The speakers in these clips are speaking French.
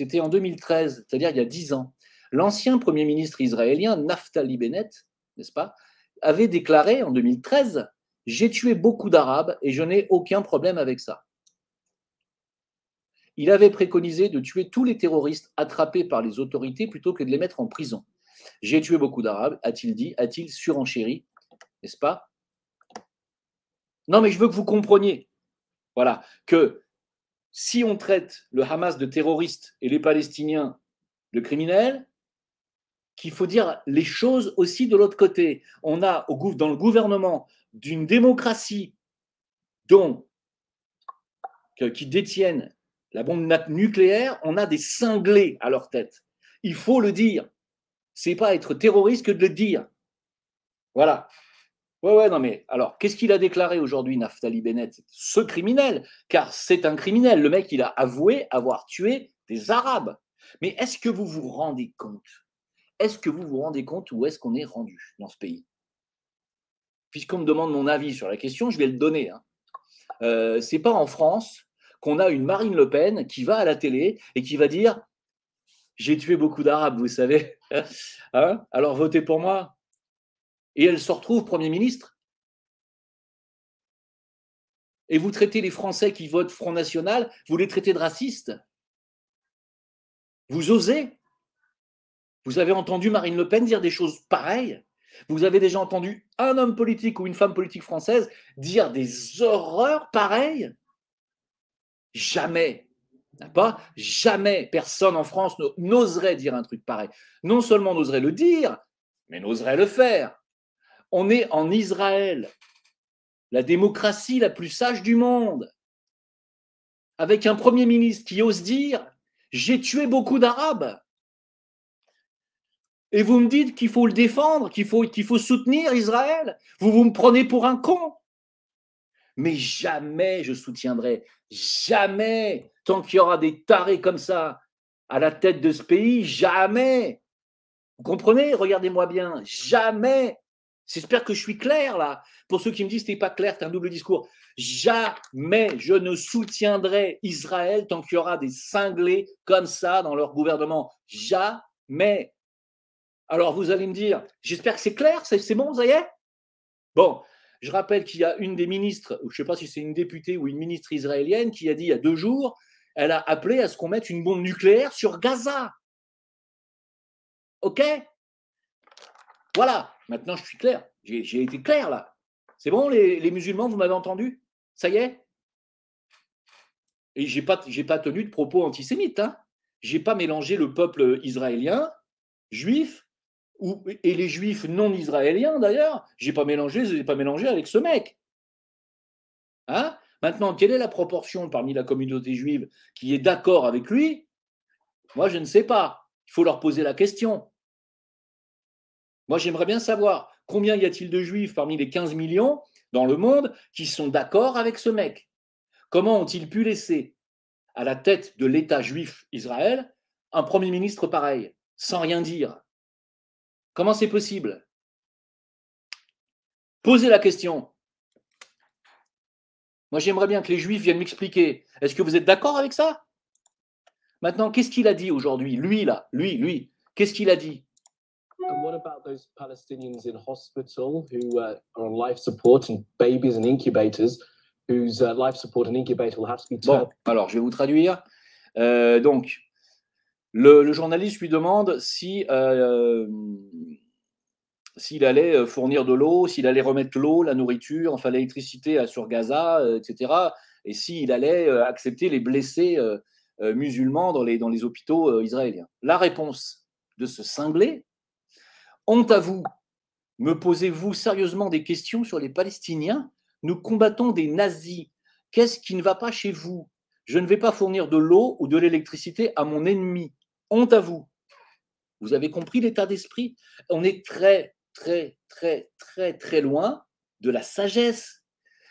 c'était en 2013, c'est-à-dire il y a 10 ans. L'ancien Premier ministre israélien, Naftali Bennett, n'est-ce pas, avait déclaré en 2013 « J'ai tué beaucoup d'Arabes et je n'ai aucun problème avec ça ». Il avait préconisé de tuer tous les terroristes attrapés par les autorités plutôt que de les mettre en prison. J'ai tué beaucoup d'Arabes, a-t-il dit, a-t-il surenchéri, n'est-ce pas? Non, mais je veux que vous compreniez, voilà, que si on traite le Hamas de terroriste et les Palestiniens de criminels, qu'il faut dire les choses aussi de l'autre côté. On a dans le gouvernement d'une démocratie qui détiennent la bombe nucléaire, on a des cinglés à leur tête. Il faut le dire. C'est pas être terroriste que de le dire. Voilà. Ouais, non mais alors, qu'est-ce qu'il a déclaré aujourd'hui, Naftali Bennett? Ce criminel, car c'est un criminel. Le mec, il a avoué avoir tué des Arabes. Mais est-ce que vous vous rendez compte? Est-ce que vous vous rendez compte où est-ce qu'on est rendu dans ce pays? Puisqu'on me demande mon avis sur la question, je vais le donner. C'est pas en France qu'on a une Marine Le Pen qui va à la télé et qui va dire « J'ai tué beaucoup d'Arabes, vous savez. Hein, alors votez pour moi ». Et elle se retrouve Premier ministre. Et vous traitez les Français qui votent Front National, vous les traitez de racistes. Vous osez? Vous avez entendu Marine Le Pen dire des choses pareilles? Vous avez déjà entendu un homme politique ou une femme politique française dire des horreurs pareilles? Jamais. Pas jamais personne en France n'oserait dire un truc pareil. Non seulement n'oserait le dire, mais n'oserait le faire. On est en Israël, la démocratie la plus sage du monde, avec un Premier ministre qui ose dire « J'ai tué beaucoup d'Arabes ». Et vous me dites qu'il faut le défendre, qu'il faut soutenir Israël. Vous me prenez pour un con. Mais jamais je soutiendrai, jamais, tant qu'il y aura des tarés comme ça à la tête de ce pays, jamais. Vous comprenez? Regardez-moi bien, jamais. J'espère que je suis clair là. Pour ceux qui me disent que ce n'est pas clair, c'est un double discours. Jamais je ne soutiendrai Israël tant qu'il y aura des cinglés comme ça dans leur gouvernement. Jamais. Alors vous allez me dire, j'espère que c'est clair, c'est bon, ça y est? Bon, je rappelle qu'il y a une des ministres, je ne sais pas si c'est une députée ou une ministre israélienne, qui a dit il y a 2 jours, elle a appelé à ce qu'on mette une bombe nucléaire sur Gaza. OK? Voilà, maintenant je suis clair. J'ai été clair là. C'est bon, les musulmans, vous m'avez entendu? Ça y est? Et je n'ai pas tenu de propos antisémites. Hein. Je n'ai pas mélangé le peuple israélien, juif, et les juifs non israéliens d'ailleurs. Je n'ai pas mélangé avec ce mec. Hein? Maintenant, quelle est la proportion parmi la communauté juive qui est d'accord avec lui? Moi, je ne sais pas. Il faut leur poser la question. Moi, j'aimerais bien savoir combien y a-t-il de juifs parmi les 15 millions dans le monde qui sont d'accord avec ce mec? Comment ont-ils pu laisser à la tête de l'État juif Israël un Premier ministre pareil, sans rien dire? Comment c'est possible? Posez la question. Moi, j'aimerais bien que les juifs viennent m'expliquer. Est-ce que vous êtes d'accord avec ça? Maintenant, qu'est-ce qu'il a dit aujourd'hui? Lui, là, lui, qu'est-ce qu'il a dit? And what about those Palestinians in hospital who are on life support and babies and incubators whose life support and incubator will have to be turned? Bon, alors je vais vous traduire. Donc, le journaliste lui demande si s'il allait fournir de l'eau, s'il allait remettre l'eau, la nourriture, enfin l'électricité sur Gaza, etc. Et s'il allait accepter les blessés musulmans dans les hôpitaux israéliens. La réponse de ce cinglé: honte à vous, me posez-vous sérieusement des questions sur les Palestiniens? Nous combattons des nazis. Qu'est-ce qui ne va pas chez vous? Je ne vais pas fournir de l'eau ou de l'électricité à mon ennemi. Honte à vous. Vous avez compris l'état d'esprit? On est très, très, très, très, très loin de la sagesse.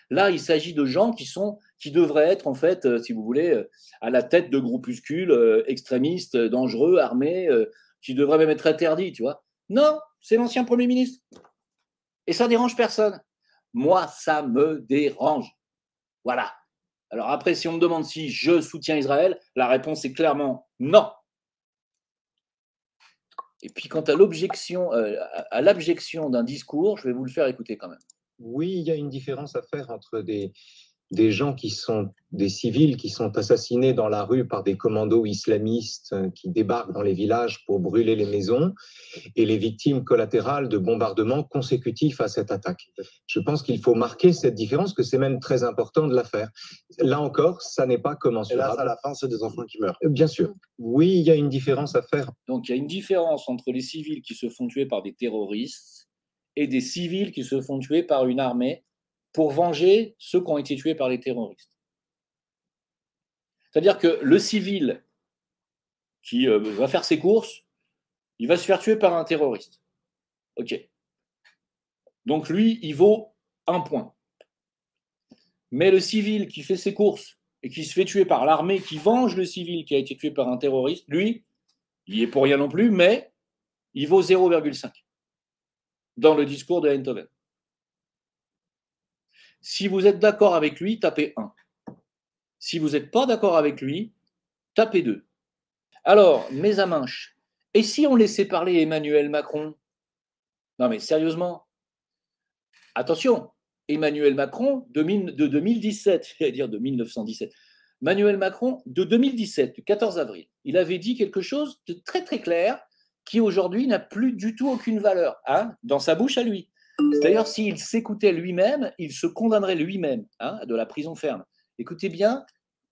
Là, il s'agit de gens qui devraient être, en fait, si vous voulez, à la tête de groupuscules extrémistes, dangereux, armés, qui devraient même être interdits, tu vois. Non, c'est l'ancien Premier ministre. Et ça dérange personne. Moi, ça me dérange. Voilà. Alors après, si on me demande si je soutiens Israël, la réponse est clairement non. Et puis, quant à l'objection, à l'abjection d'un discours, je vais vous le faire écouter quand même. Oui, il y a une différence à faire entre des gens qui sont des civils qui sont assassinés dans la rue par des commandos islamistes qui débarquent dans les villages pour brûler les maisons et les victimes collatérales de bombardements consécutifs à cette attaque. Je pense qu'il faut marquer cette différence, que c'est même très important de la faire. Là encore, ça n'est pas commensurable. Et là, à la fin, c'est des enfants qui meurent. Bien sûr. Oui, il y a une différence à faire. Donc, il y a une différence entre les civils qui se font tuer par des terroristes et des civils qui se font tuer par une armée pour venger ceux qui ont été tués par les terroristes. C'est-à-dire que le civil qui va faire ses courses, il va se faire tuer par un terroriste. OK. Donc lui, il vaut 1 point. Mais le civil qui fait ses courses et qui se fait tuer par l'armée qui venge le civil qui a été tué par un terroriste, lui, il n'y est pour rien non plus, mais il vaut 0,5 dans le discours de Einthoven. Si vous êtes d'accord avec lui, tapez 1. Si vous n'êtes pas d'accord avec lui, tapez 2. Alors, mes amanches, et si on laissait parler Emmanuel Macron? Non mais sérieusement, attention, Emmanuel Macron de 2017, j'allais dire de 1917, Emmanuel Macron de 2017, du 14 avril, il avait dit quelque chose de très très clair qui aujourd'hui n'a plus du tout aucune valeur, hein, dans sa bouche à lui. D'ailleurs, s'il s'écoutait lui-même, il se condamnerait lui-même, hein, de la prison ferme. Écoutez bien,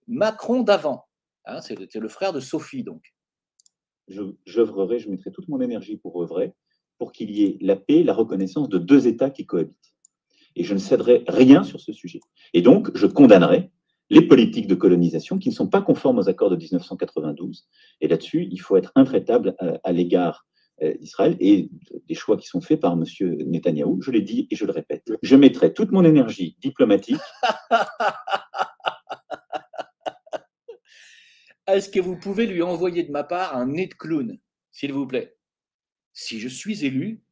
Macron d'avant, hein, c'était le frère de Sophie donc. J'œuvrerai, je mettrai toute mon énergie pour œuvrer, pour qu'il y ait la paix, la reconnaissance de 2 États qui cohabitent. Et je ne céderai rien sur ce sujet. Et donc, je condamnerai les politiques de colonisation qui ne sont pas conformes aux accords de 1992. Et là-dessus, il faut être intraitable à l'égard d'Israël et des choix qui sont faits par M. Netanyahou. Je l'ai dit et je le répète. Je mettrai toute mon énergie diplomatique. Est-ce que vous pouvez lui envoyer de ma part un nez de clown, s'il vous plaît? Si je suis élu,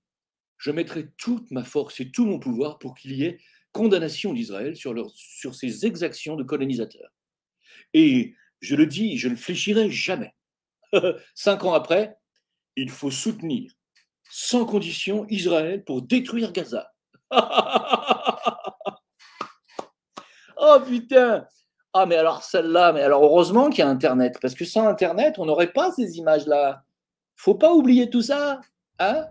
je mettrai toute ma force et tout mon pouvoir pour qu'il y ait condamnation d'Israël sur ses exactions de colonisateurs. Et je le dis, je ne fléchirai jamais. 5 ans après, il faut soutenir sans condition Israël pour détruire Gaza. Oh putain! Ah mais alors celle-là, mais alors heureusement qu'il y a Internet, parce que sans Internet, on n'aurait pas ces images-là. Faut pas oublier tout ça, hein?